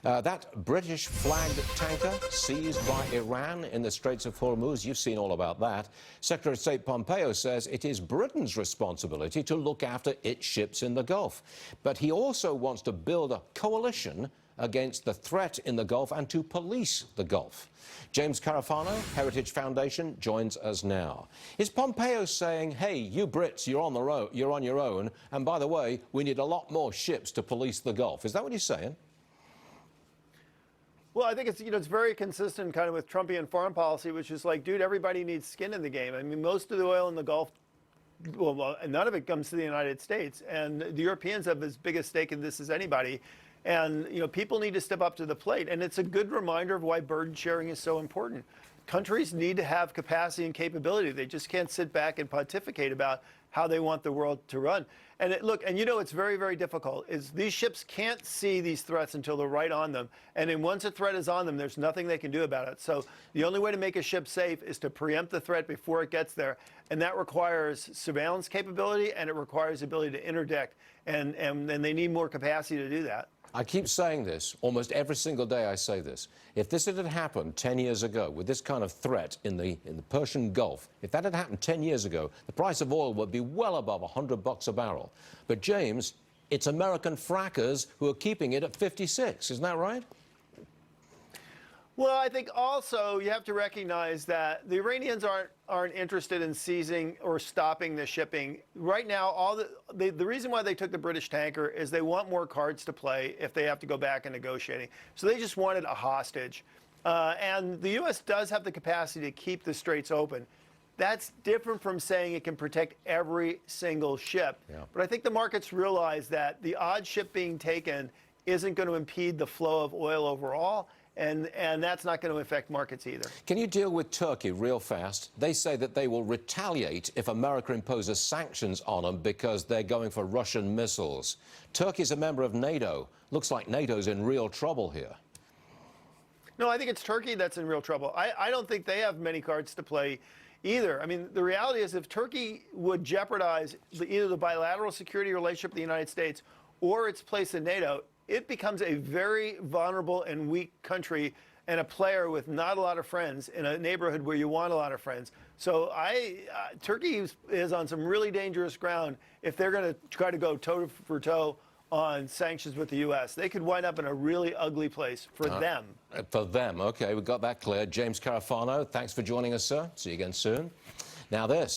That British-flagged tanker seized by Iran in the Straits of Hormuz, you've seen all about that. Secretary of State Pompeo says it is Britain's responsibility to look after its ships in the Gulf. But he also wants to build a coalition against the threat in the Gulf and to police the Gulf. James Carafano, Heritage Foundation, joins us now. Is Pompeo saying, hey, you Brits, you're on your own, and by the way, we need a lot more ships to police the Gulf? Is that what he's saying? Well, I think it's very consistent kind of with Trumpian foreign policy, which is like, dude, everybody needs skin in the game. I mean, most of the oil in the Gulf, well, none of it comes to the United States, and the Europeans have as big a stake in this as anybody. And, people need to step up to the plate. And it's a good reminder of why burden sharing is so important. Countries need to have capacity and capability. They just can't sit back and pontificate about how they want the world to run. And it's very, very difficult. These ships can't see these threats until they're right on them. And then once a threat is on them, there's nothing they can do about it. So the only way to make a ship safe is to preempt the threat before it gets there. And that requires surveillance capability, and it requires the ability to interdict. And they need more capacity to do that. I keep saying this, almost every single day I say this. If this had happened 10 years ago, with this kind of threat in the Persian Gulf, if that had happened 10 years ago, the price of oil would be well above $100 a barrel. But James, it's American frackers who are keeping it at 56, isn't that right? Well, I think also you have to recognize that the Iranians aren't interested in seizing or stopping the shipping. Right now, the reason why they took the British tanker is they want more cards to play if they have to go back and negotiating. So they just wanted a hostage. And the U.S. does have the capacity to keep the straits open. That's different from saying it can protect every single ship. Yeah. But I think the markets realize that the odd ship being taken isn't going to impede the flow of oil overall. And that's not going to affect markets either. Can you deal with Turkey real fast? They say that they will retaliate if America imposes sanctions on them because they're going for Russian missiles. Turkey's a member of NATO. Looks like NATO's in real trouble here. No, I think it's Turkey that's in real trouble. I don't think they have many cards to play either. I mean, the reality is if Turkey would jeopardize either the bilateral security relationship with the United States or its place in NATO, it becomes a very vulnerable and weak country and a player with not a lot of friends in a neighborhood where you want a lot of friends. So Turkey is on some really dangerous ground if they're going to try to go toe for toe on sanctions with the U.S. They could wind up in a really ugly place for them. For them, okay, we got that clear. James Carafano, thanks for joining us, sir. See you again soon. Now this.